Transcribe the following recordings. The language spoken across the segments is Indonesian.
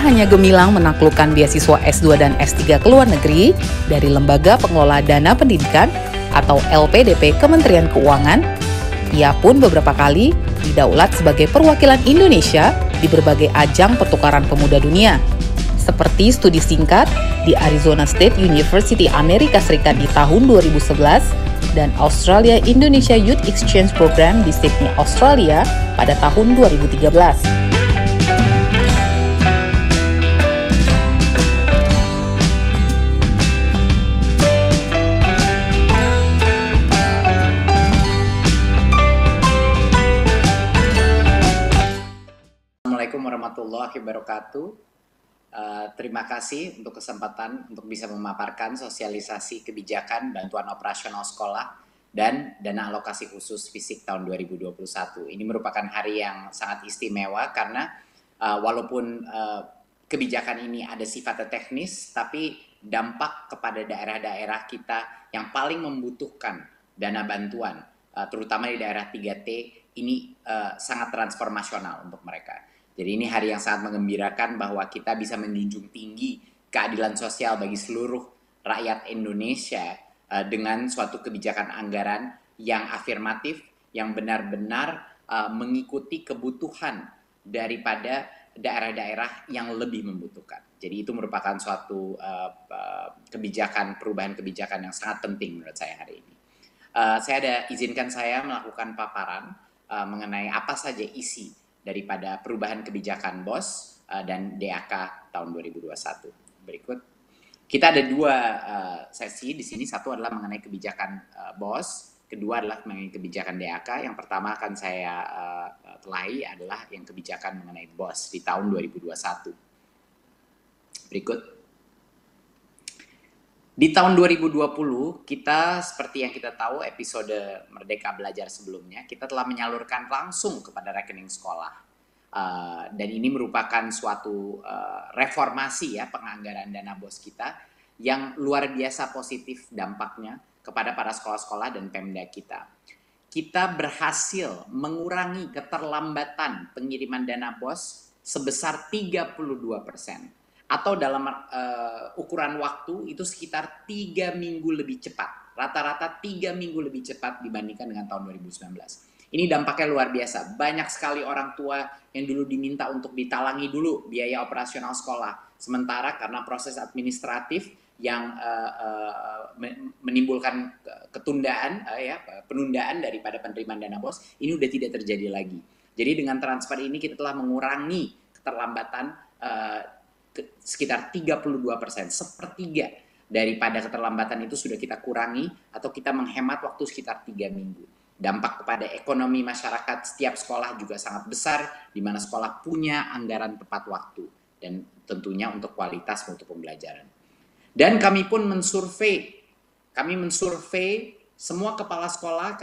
hanya gemilang menaklukkan beasiswa S2 dan S3 ke luar negeri dari Lembaga Pengelola Dana Pendidikan atau LPDP Kementerian Keuangan, ia pun beberapa kali didaulat sebagai perwakilan Indonesia di berbagai ajang pertukaran pemuda dunia, seperti studi singkat di Arizona State University Amerika Serikat di tahun 2011 dan Australia Indonesia Youth Exchange Program di Sydney, Australia pada tahun 2013. Assalamualaikum warahmatullahi wabarakatuh. Terima kasih untuk kesempatan untuk bisa memaparkan sosialisasi kebijakan bantuan operasional sekolah dan dana alokasi khusus fisik tahun 2021. Ini merupakan hari yang sangat istimewa karena walaupun kebijakan ini ada sifatnya teknis, tapi dampak kepada daerah-daerah kita yang paling membutuhkan dana bantuan, terutama di daerah 3T, ini sangat transformasional untuk mereka. Jadi ini hari yang sangat menggembirakan bahwa kita bisa menjunjung tinggi keadilan sosial bagi seluruh rakyat Indonesia dengan suatu kebijakan anggaran yang afirmatif, yang benar-benar mengikuti kebutuhan daripada daerah-daerah yang lebih membutuhkan. Jadi itu merupakan suatu kebijakan, perubahan kebijakan yang sangat penting menurut saya hari ini. Izinkan saya melakukan paparan mengenai apa saja isi daripada perubahan kebijakan BOS dan DAK tahun 2021. Berikut. Kita ada dua sesi di sini. Satu adalah mengenai kebijakan BOS, kedua adalah mengenai kebijakan DAK. Yang pertama akan saya telahi adalah yang kebijakan mengenai BOS di tahun 2021. Berikut. Di tahun 2020, kita seperti yang kita tahu episode Merdeka Belajar sebelumnya, kita telah menyalurkan langsung kepada rekening sekolah. Dan ini merupakan suatu reformasi ya penganggaran dana BOS kita yang luar biasa positif dampaknya kepada para sekolah-sekolah dan Pemda kita. Kita berhasil mengurangi keterlambatan pengiriman dana BOS sebesar 32%. Atau dalam ukuran waktu itu sekitar 3 minggu lebih cepat. Rata-rata 3 minggu lebih cepat dibandingkan dengan tahun 2019. Ini dampaknya luar biasa. Banyak sekali orang tua yang dulu diminta untuk ditalangi dulu biaya operasional sekolah. Sementara karena proses administratif yang menimbulkan ketundaan, penundaan daripada penerimaan dana BOS, ini udah tidak terjadi lagi. Jadi dengan transfer ini kita telah mengurangi keterlambatan sekitar 32%, sepertiga daripada keterlambatan itu sudah kita kurangi atau kita menghemat waktu sekitar 3 minggu. Dampak kepada ekonomi masyarakat setiap sekolah juga sangat besar, di mana sekolah punya anggaran tepat waktu dan tentunya untuk kualitas mutu pembelajaran. Dan kami pun mensurvei semua kepala sekolah,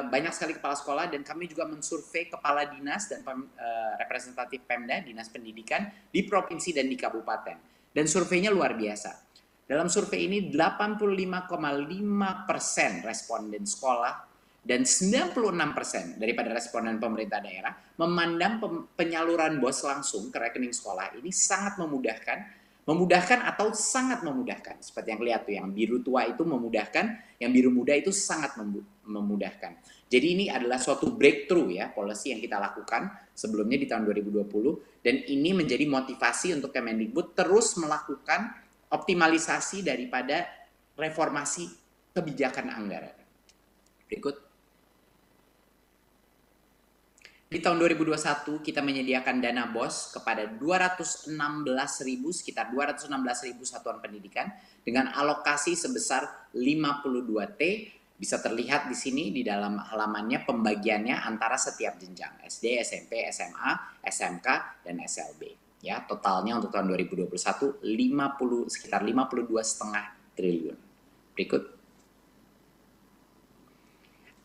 banyak sekali kepala sekolah, dan kami juga mensurvei kepala dinas dan representatif Pemda, dinas pendidikan di provinsi dan di kabupaten. Dan surveinya luar biasa. Dalam survei ini 85,5% responden sekolah dan 96% daripada responden pemerintah daerah memandang penyaluran BOS langsung ke rekening sekolah ini sangat memudahkan atau sangat memudahkan. Seperti yang kelihatan tuh, yang biru tua itu memudahkan, yang biru muda itu sangat memudahkan. Jadi ini adalah suatu breakthrough ya, policy yang kita lakukan sebelumnya di tahun 2020, dan ini menjadi motivasi untuk Kemendikbud terus melakukan optimalisasi daripada reformasi kebijakan anggaran. Berikut. Di tahun 2021 kita menyediakan dana BOS kepada sekitar 216.000 satuan pendidikan dengan alokasi sebesar 52 T. Bisa terlihat di sini di dalam halamannya pembagiannya antara setiap jenjang SD, SMP, SMA, SMK, dan SLB. Ya, totalnya untuk tahun 2021 sekitar 52,5 triliun. Berikut.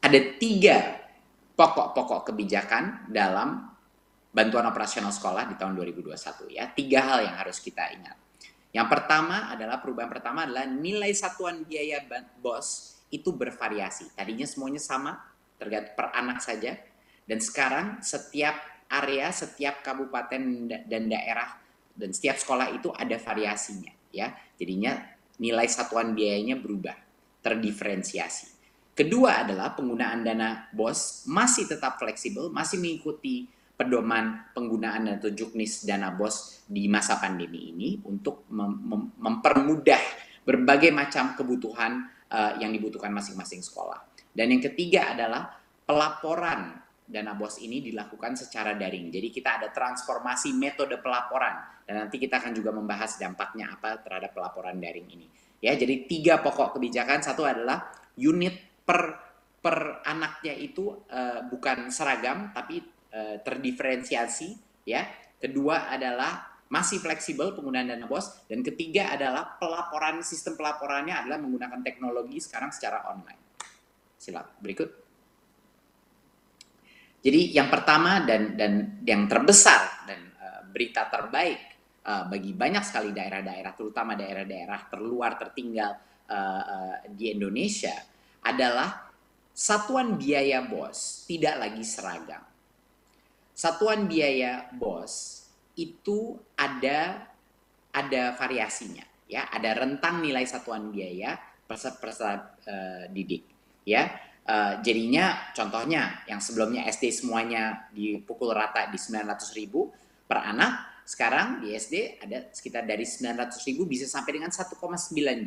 Ada 3 pokok-pokok kebijakan dalam bantuan operasional sekolah di tahun 2021 ya. 3 hal yang harus kita ingat. Yang pertama adalah nilai satuan biaya BOS itu bervariasi. Tadinya semuanya sama, tergantung per anak saja, dan sekarang setiap area, setiap kabupaten dan daerah dan setiap sekolah itu ada variasinya, ya. Jadinya nilai satuan biayanya berubah, terdiferensiasi. Kedua adalah penggunaan dana BOS masih tetap fleksibel, masih mengikuti pedoman penggunaan atau juknis dana BOS di masa pandemi ini untuk mempermudah berbagai macam kebutuhan yang dibutuhkan masing-masing sekolah. Dan yang ketiga adalah pelaporan dana BOS ini dilakukan secara daring. Jadi kita ada transformasi metode pelaporan dan nanti kita akan juga membahas dampaknya apa terhadap pelaporan daring ini. Ya, jadi 3 pokok kebijakan. Satu adalah unit per anaknya itu bukan seragam tapi terdiferensiasi, ya. Kedua adalah masih fleksibel penggunaan dana BOS, dan ketiga adalah sistem pelaporannya adalah menggunakan teknologi sekarang secara online. Silakan berikut. Jadi yang pertama dan yang terbesar dan berita terbaik bagi banyak sekali daerah-daerah, terutama daerah-daerah terluar tertinggal di Indonesia adalah satuan biaya BOS tidak lagi seragam. Satuan biaya BOS itu ada variasinya, ya, ada rentang nilai satuan biaya peserta didik, ya. Jadinya contohnya yang sebelumnya SD semuanya dipukul rata di 900.000 per anak, sekarang di SD ada sekitar dari 900.000 bisa sampai dengan 1,9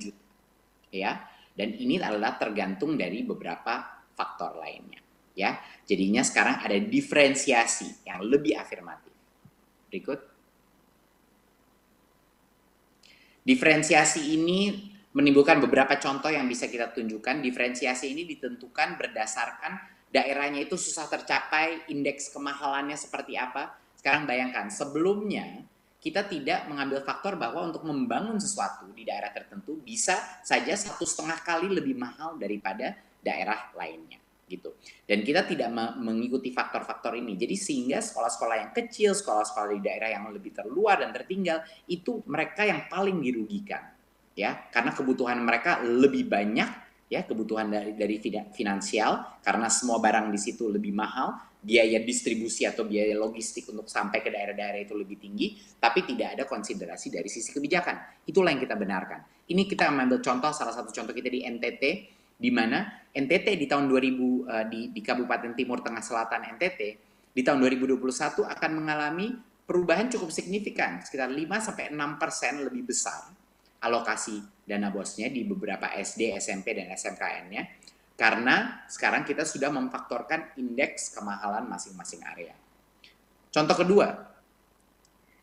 juta, ya. Dan ini adalah tergantung dari beberapa faktor lainnya, ya. Jadinya sekarang ada diferensiasi yang lebih afirmatif. Berikut. Diferensiasi ini menimbulkan beberapa contoh yang bisa kita tunjukkan. Diferensiasi ini ditentukan berdasarkan daerahnya itu susah tercapai, indeks kemahalannya seperti apa. Sekarang bayangkan, sebelumnya kita tidak mengambil faktor bahwa untuk membangun sesuatu di daerah tertentu bisa saja 1,5 kali lebih mahal daripada daerah lainnya, gitu. Dan kita tidak mengikuti faktor-faktor ini. Jadi sehingga sekolah-sekolah yang kecil, sekolah-sekolah di daerah yang lebih terluar dan tertinggal, itu mereka yang paling dirugikan, ya, karena kebutuhan mereka lebih banyak, ya, kebutuhan dari finansial, karena semua barang di situ lebih mahal, biaya distribusi atau biaya logistik untuk sampai ke daerah-daerah itu lebih tinggi, tapi tidak ada konsiderasi dari sisi kebijakan. Itulah yang kita benarkan. Ini kita mengambil contoh, salah satu contoh kita di NTT, di mana NTT di tahun 2000 di Kabupaten Timur Tengah Selatan NTT di tahun 2021 akan mengalami perubahan cukup signifikan, sekitar 5-6% lebih besar alokasi dana BOS-nya di beberapa SD, SMP, dan SMKN-nya, karena sekarang kita sudah memfaktorkan indeks kemahalan masing-masing area. Contoh kedua,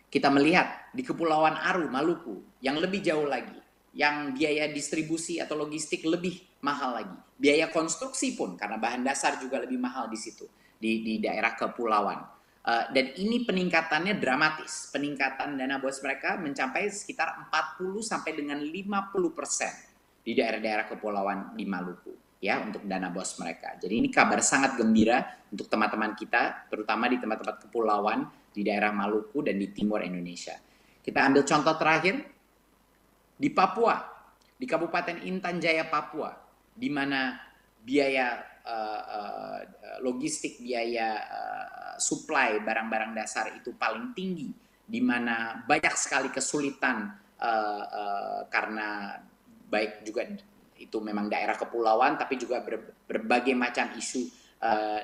kita melihat di Kepulauan Aru, Maluku, yang lebih jauh lagi, yang biaya distribusi atau logistik lebih mahal lagi. Biaya konstruksi pun, karena bahan dasar juga lebih mahal di situ, di daerah kepulauan. Dan ini peningkatannya dramatis. Peningkatan dana BOS mereka mencapai sekitar 40 sampai dengan 50% di daerah-daerah kepulauan di Maluku, ya, untuk dana BOS mereka. Jadi ini kabar sangat gembira untuk teman-teman kita, terutama di tempat-tempat kepulauan di daerah Maluku dan di timur Indonesia. Kita ambil contoh terakhir di Papua, di Kabupaten Intan Jaya, Papua, di mana biaya logistik, biaya supply barang-barang dasar itu paling tinggi, di mana banyak sekali kesulitan karena baik juga itu memang daerah kepulauan, tapi juga berbagai macam isu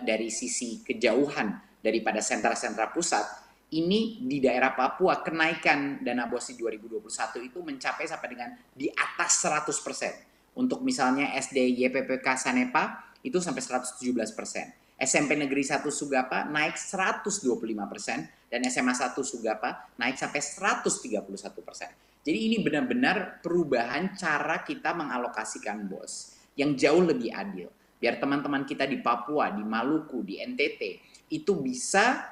dari sisi kejauhan daripada sentra-sentra pusat. Ini di daerah Papua kenaikan dana BOS di 2021 itu mencapai sampai dengan di atas 100%. Untuk misalnya SD YPPK Sanepa itu sampai 117%. SMP Negeri 1 Sugapa naik 125% dan SMA 1 Sugapa naik sampai 131%. Jadi ini benar-benar perubahan cara kita mengalokasikan BOS yang jauh lebih adil. Biar teman-teman kita di Papua, di Maluku, di NTT itu bisa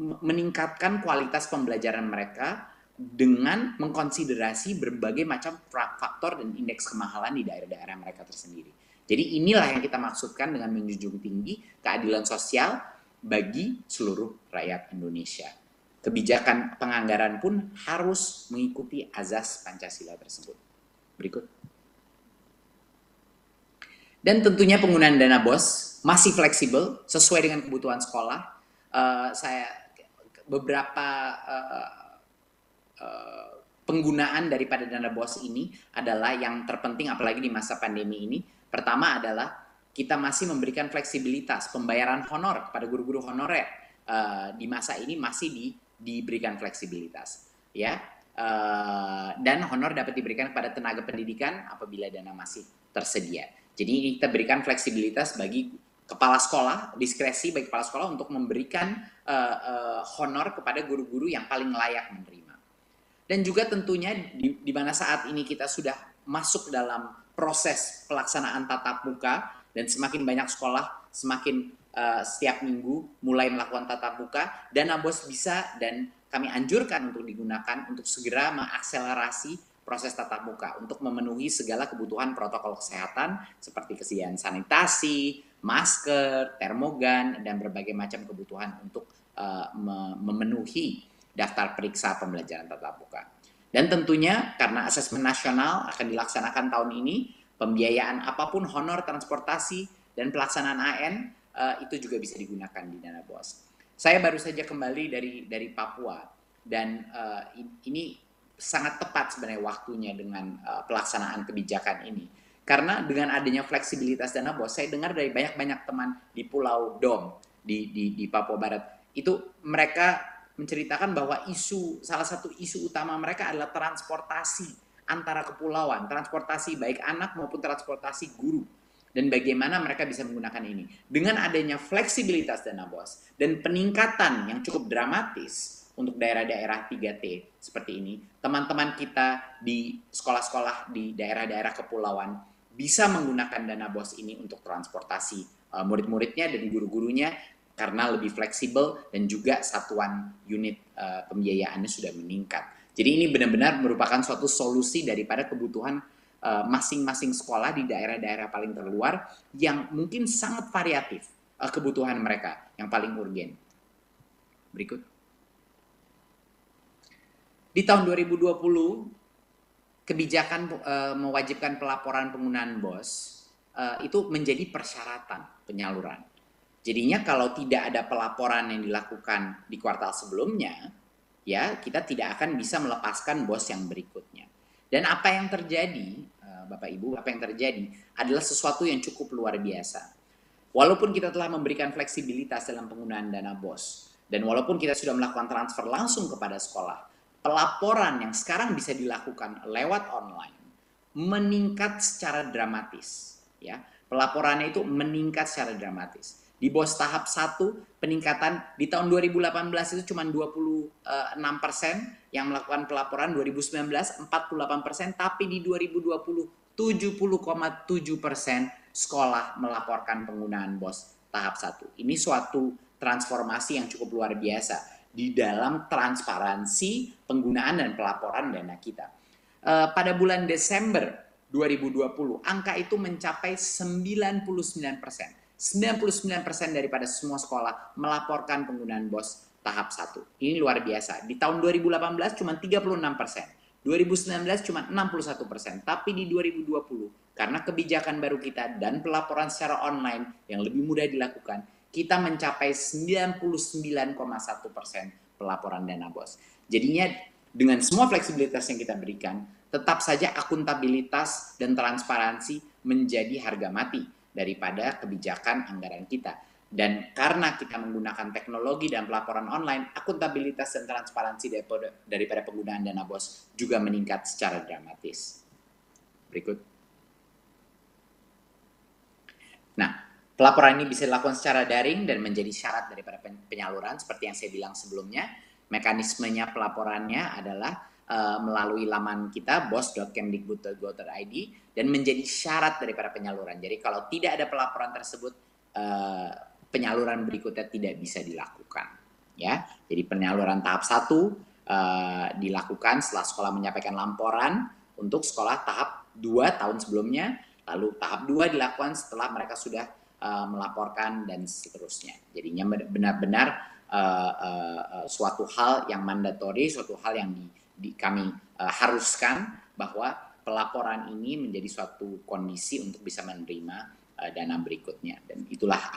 meningkatkan kualitas pembelajaran mereka dengan mengkonsiderasi berbagai macam faktor dan indeks kemahalan di daerah-daerah mereka tersendiri. Jadi inilah yang kita maksudkan dengan menjunjung tinggi keadilan sosial bagi seluruh rakyat Indonesia. Kebijakan penganggaran pun harus mengikuti azas Pancasila tersebut. Berikut. Dan tentunya penggunaan dana BOS masih fleksibel sesuai dengan kebutuhan sekolah. Beberapa penggunaan daripada dana BOS ini adalah yang terpenting apalagi di masa pandemi ini. Pertama adalah kita masih memberikan fleksibilitas pembayaran honor kepada guru-guru honorer di masa ini masih diberikan fleksibilitas, ya. Dan honor dapat diberikan kepada tenaga pendidikan apabila dana masih tersedia. Jadi kita berikan fleksibilitas bagi kepala sekolah, diskresi bagi kepala sekolah untuk memberikan honor kepada guru-guru yang paling layak menerima. Dan juga tentunya di mana saat ini kita sudah masuk dalam proses pelaksanaan tatap muka dan semakin banyak sekolah semakin setiap minggu mulai melakukan tatap muka, dana BOS bisa dan kami anjurkan untuk digunakan untuk segera mengakselerasi proses tatap muka untuk memenuhi segala kebutuhan protokol kesehatan seperti kesediaan sanitasi, masker, termogan, dan berbagai macam kebutuhan untuk memenuhi daftar periksa pembelajaran tatap muka. Dan tentunya karena asesmen nasional akan dilaksanakan tahun ini, pembiayaan apapun honor transportasi dan pelaksanaan AN itu juga bisa digunakan di dana BOS. Saya baru saja kembali dari Papua dan ini sangat tepat sebenarnya waktunya dengan pelaksanaan kebijakan ini. Karena dengan adanya fleksibilitas dana BOS, saya dengar dari banyak teman di Pulau Dom di Papua Barat itu mereka menceritakan bahwa salah satu isu utama mereka adalah transportasi antara kepulauan, transportasi baik anak maupun transportasi guru. Dan bagaimana mereka bisa menggunakan ini. Dengan adanya fleksibilitas dana BOS dan peningkatan yang cukup dramatis untuk daerah-daerah 3T seperti ini, teman-teman kita di sekolah-sekolah di daerah-daerah kepulauan bisa menggunakan dana BOS ini untuk transportasi murid-muridnya dan guru-gurunya karena lebih fleksibel dan juga satuan unit pembiayaannya sudah meningkat. Jadi ini benar-benar merupakan suatu solusi daripada kebutuhan masing-masing sekolah di daerah-daerah paling terluar yang mungkin sangat variatif kebutuhan mereka yang paling urgen. Berikut. Di tahun 2020, kebijakan mewajibkan pelaporan penggunaan BOS itu menjadi persyaratan penyaluran. Jadinya kalau tidak ada pelaporan yang dilakukan di kuartal sebelumnya, ya kita tidak akan bisa melepaskan BOS yang berikutnya. Dan apa yang terjadi, Bapak Ibu, apa yang terjadi adalah sesuatu yang cukup luar biasa. Walaupun kita telah memberikan fleksibilitas dalam penggunaan dana BOS, dan walaupun kita sudah melakukan transfer langsung kepada sekolah, pelaporan yang sekarang bisa dilakukan lewat online meningkat secara dramatis. Ya, pelaporannya itu meningkat secara dramatis. Di BOS tahap 1, peningkatan di tahun 2018 itu cuma 26% yang melakukan pelaporan, 2019 48%, tapi di 2020 70,7% sekolah melaporkan penggunaan BOS tahap 1. Ini suatu transformasi yang cukup luar biasa di dalam transparansi penggunaan dan pelaporan dana kita. Pada bulan Desember 2020, angka itu mencapai 99%. 99% daripada semua sekolah melaporkan penggunaan BOS tahap 1. Ini luar biasa. Di tahun 2018 cuma 36%. 2019 cuma 61%. Tapi di 2020, karena kebijakan baru kita dan pelaporan secara online yang lebih mudah dilakukan, kita mencapai 99,1% pelaporan dana BOS. Jadinya dengan semua fleksibilitas yang kita berikan, tetap saja akuntabilitas dan transparansi menjadi harga mati daripada kebijakan anggaran kita. Dan karena kita menggunakan teknologi dan pelaporan online, akuntabilitas dan transparansi daripada penggunaan dana BOS juga meningkat secara dramatis. Berikut. Nah, pelaporan ini bisa dilakukan secara daring dan menjadi syarat daripada penyaluran seperti yang saya bilang sebelumnya. Mekanismenya pelaporannya adalah melalui laman kita bos.kemdikbud.go.id dan menjadi syarat daripada penyaluran. Jadi kalau tidak ada pelaporan tersebut, penyaluran berikutnya tidak bisa dilakukan. Ya, jadi penyaluran tahap 1 dilakukan setelah sekolah menyampaikan laporan untuk sekolah tahap 2 tahun sebelumnya, lalu tahap 2 dilakukan setelah mereka sudah melaporkan dan seterusnya. Jadinya benar-benar suatu hal yang mandatori, suatu hal yang kami haruskan bahwa pelaporan ini menjadi suatu kondisi untuk bisa menerima dana berikutnya. Dan itulah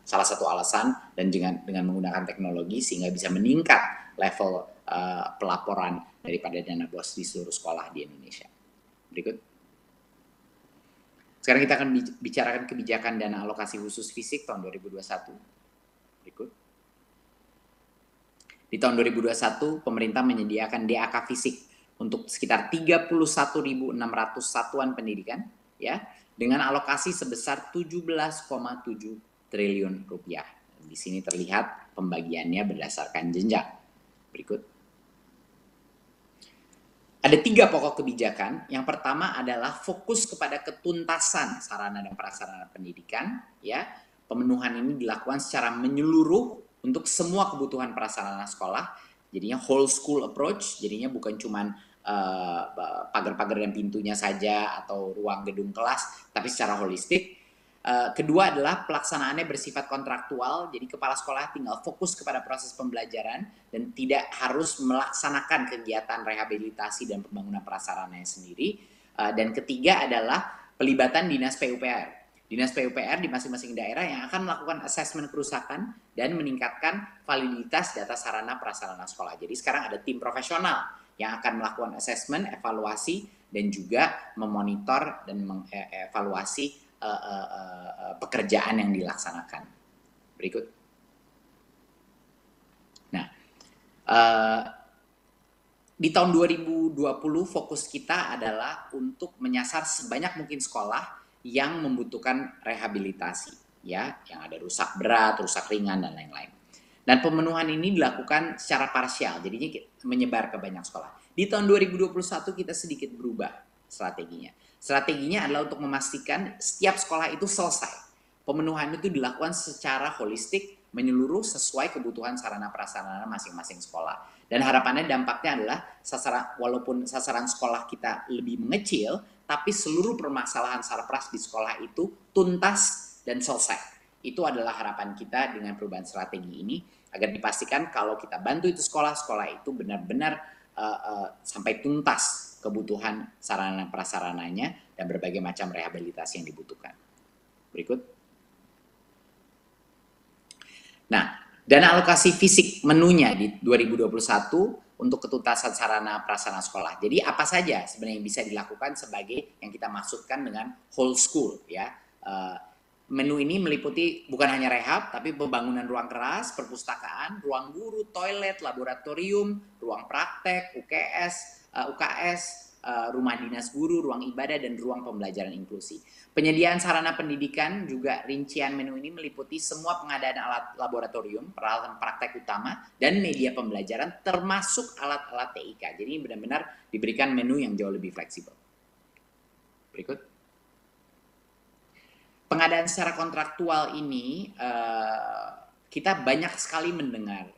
salah satu alasan dan dengan menggunakan teknologi sehingga bisa meningkat level pelaporan daripada dana BOS di seluruh sekolah di Indonesia. Berikut. Sekarang kita akan bicarakan kebijakan dana alokasi khusus fisik tahun 2021. Berikut. Di tahun 2021, pemerintah menyediakan DAK fisik untuk sekitar 31.600 satuan pendidikan, ya, dengan alokasi sebesar 17,7 triliun rupiah. Di sini terlihat pembagiannya berdasarkan jenjang. Berikut. Ada 3 pokok kebijakan. Yang pertama adalah fokus kepada ketuntasan sarana dan prasarana pendidikan. Ya, pemenuhan ini dilakukan secara menyeluruh untuk semua kebutuhan prasarana sekolah. Jadinya whole school approach. Jadinya bukan cuman pagar-pagar dan pintunya saja atau ruang gedung kelas, tapi secara holistik. Kedua adalah pelaksanaannya bersifat kontraktual, jadi kepala sekolah tinggal fokus kepada proses pembelajaran dan tidak harus melaksanakan kegiatan rehabilitasi dan pembangunan prasarananya sendiri. Dan ketiga adalah pelibatan Dinas PUPR. Dinas PUPR di masing-masing daerah yang akan melakukan asesmen kerusakan dan meningkatkan validitas data sarana prasarana sekolah. Jadi sekarang ada tim profesional yang akan melakukan asesmen, evaluasi, dan juga memonitor dan mengevaluasi pekerjaan yang dilaksanakan. Berikut. Nah, di tahun 2020 fokus kita adalah untuk menyasar sebanyak mungkin sekolah yang membutuhkan rehabilitasi, ya, yang ada rusak berat, rusak ringan, dan lain-lain. Dan pemenuhan ini dilakukan secara parsial, jadinya menyebar ke banyak sekolah. Di tahun 2021 kita sedikit berubah strateginya. Strateginya adalah untuk memastikan setiap sekolah itu selesai. Pemenuhan itu dilakukan secara holistik, menyeluruh sesuai kebutuhan sarana prasarana masing-masing sekolah. Dan harapannya dampaknya adalah walaupun sasaran sekolah kita lebih mengecil, tapi seluruh permasalahan sarpras di sekolah itu tuntas dan selesai. Itu adalah harapan kita dengan perubahan strategi ini, agar dipastikan kalau kita bantu itu sekolah itu benar-benar sampai tuntas kebutuhan sarana prasarananya dan berbagai macam rehabilitasi yang dibutuhkan. Berikut. Nah, dana alokasi fisik menunya di 2021 untuk ketuntasan sarana prasarana sekolah. Jadi apa saja sebenarnya yang bisa dilakukan sebagai yang kita maksudkan dengan whole school, ya. Menu ini meliputi bukan hanya rehab, tapi pembangunan ruang keras, perpustakaan, ruang guru, toilet, laboratorium, ruang praktek, UKS, rumah dinas guru, ruang ibadah, dan ruang pembelajaran inklusi. Penyediaan sarana pendidikan juga rincian menu ini meliputi semua pengadaan alat laboratorium, peralatan praktek utama, dan media pembelajaran termasuk alat-alat TIK. Jadi benar-benar diberikan menu yang jauh lebih fleksibel. Berikut. Pengadaan secara kontraktual ini kita banyak sekali mendengar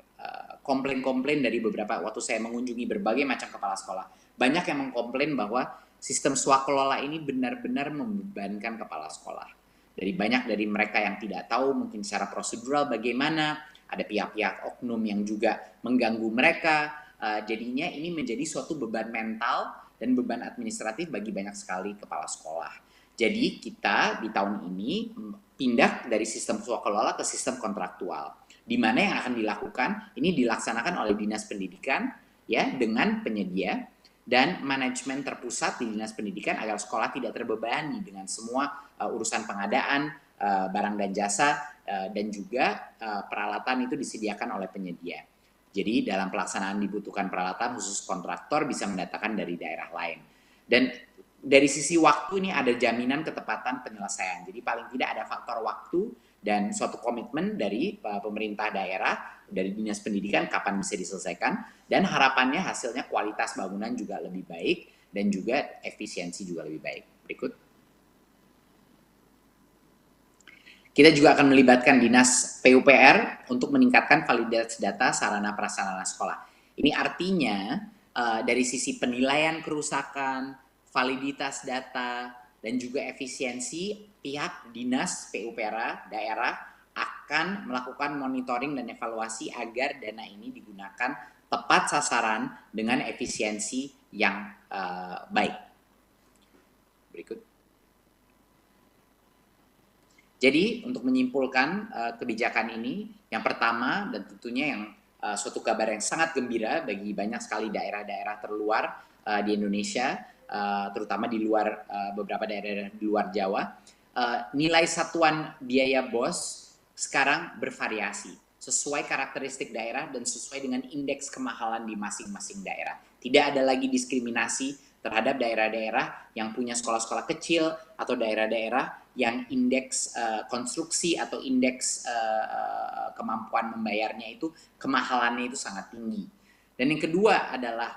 komplain-komplain dari beberapa, waktu saya mengunjungi berbagai macam kepala sekolah, banyak yang mengkomplain bahwa sistem swakelola ini benar-benar membebankan kepala sekolah. Dari banyak dari mereka yang tidak tahu mungkin secara prosedural bagaimana, ada pihak-pihak oknum yang juga mengganggu mereka, jadinya ini menjadi suatu beban mental dan beban administratif bagi banyak sekali kepala sekolah. Jadi kita di tahun ini pindah dari sistem swakelola ke sistem kontraktual, di mana yang akan dilakukan ini dilaksanakan oleh Dinas Pendidikan, ya, dengan penyedia dan manajemen terpusat di Dinas Pendidikan agar sekolah tidak terbebani dengan semua urusan pengadaan barang dan jasa dan juga peralatan itu disediakan oleh penyedia. Jadi dalam pelaksanaan dibutuhkan peralatan khusus kontraktor bisa mendatangkan dari daerah lain. Dan dari sisi waktu ini ada jaminan ketepatan penyelesaian. Jadi paling tidak ada faktor waktu dan suatu komitmen dari pemerintah daerah, dari Dinas Pendidikan kapan bisa diselesaikan, dan harapannya hasilnya kualitas bangunan juga lebih baik dan juga efisiensi juga lebih baik. Berikut. Kita juga akan melibatkan Dinas PUPR untuk meningkatkan validitas data sarana prasarana sekolah. Ini artinya dari sisi penilaian kerusakan, validitas data, dan juga efisiensi, pihak Dinas PUPR daerah akan melakukan monitoring dan evaluasi agar dana ini digunakan tepat sasaran dengan efisiensi yang baik. Berikut. Jadi untuk menyimpulkan kebijakan ini, yang pertama dan tentunya yang suatu kabar yang sangat gembira bagi banyak sekali daerah-daerah terluar di Indonesia, terutama di luar beberapa daerah di luar Jawa. Nilai satuan biaya BOS sekarang bervariasi sesuai karakteristik daerah dan sesuai dengan indeks kemahalan di masing-masing daerah. Tidak ada lagi diskriminasi terhadap daerah-daerah yang punya sekolah-sekolah kecil atau daerah-daerah yang indeks konstruksi atau indeks kemampuan membayarnya itu kemahalannya itu sangat tinggi. Dan yang kedua adalah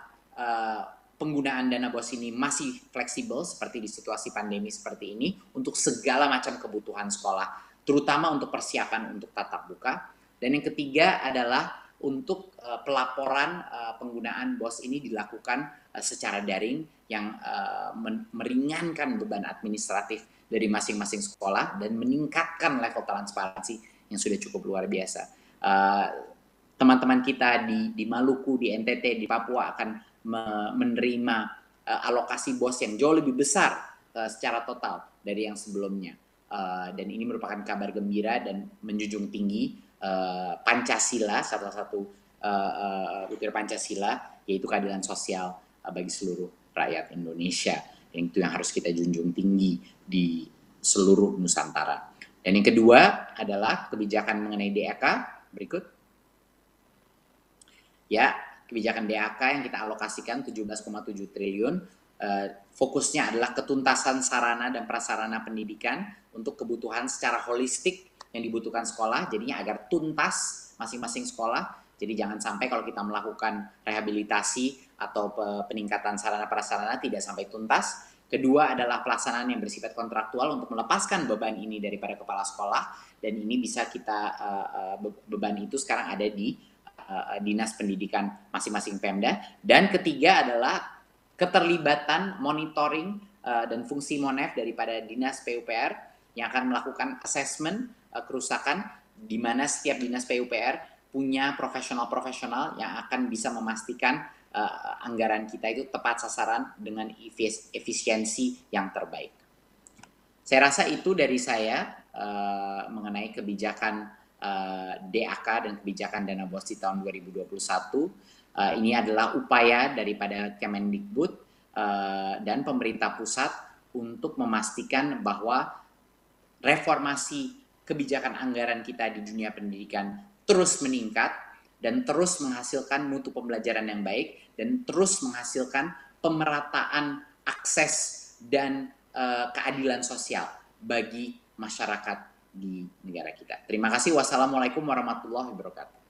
penggunaan dana BOS ini masih fleksibel seperti di situasi pandemi seperti ini untuk segala macam kebutuhan sekolah, terutama untuk persiapan untuk tatap muka. Dan yang ketiga adalah untuk pelaporan penggunaan BOS ini dilakukan secara daring yang meringankan beban administratif dari masing-masing sekolah dan meningkatkan level transparansi yang sudah cukup luar biasa. Teman-teman kita di Maluku, di NTT, di Papua akan menerima alokasi BOS yang jauh lebih besar secara total dari yang sebelumnya. Dan ini merupakan kabar gembira dan menjunjung tinggi Pancasila, salah satu butir Pancasila, yaitu keadilan sosial bagi seluruh rakyat Indonesia. Yang itu yang harus kita junjung tinggi di seluruh Nusantara. Dan yang kedua adalah kebijakan mengenai DAK. Berikut. Ya, kebijakan DAK yang kita alokasikan 17,7 triliun. Fokusnya adalah ketuntasan sarana dan prasarana pendidikan untuk kebutuhan secara holistik yang dibutuhkan sekolah, jadinya agar tuntas masing-masing sekolah. Jadi jangan sampai kalau kita melakukan rehabilitasi atau peningkatan sarana prasarana tidak sampai tuntas. Kedua adalah pelaksanaan yang bersifat kontraktual untuk melepaskan beban ini daripada kepala sekolah, dan ini bisa kita beban itu sekarang ada di dinas pendidikan masing-masing Pemda. Dan ketiga adalah keterlibatan monitoring dan fungsi MONEF daripada dinas PUPR yang akan melakukan assessment kerusakan, di mana setiap dinas PUPR punya profesional-profesional yang akan bisa memastikan anggaran kita itu tepat sasaran dengan efisiensi yang terbaik. Saya rasa itu dari saya mengenai kebijakan DAK dan kebijakan dana BOS di tahun 2021. Ini adalah upaya daripada Kemendikbud dan pemerintah pusat untuk memastikan bahwa reformasi kebijakan anggaran kita di dunia pendidikan terus meningkat dan terus menghasilkan mutu pembelajaran yang baik dan terus menghasilkan pemerataan akses dan keadilan sosial bagi masyarakat di negara kita. Terima kasih. Wassalamualaikum warahmatullahi wabarakatuh.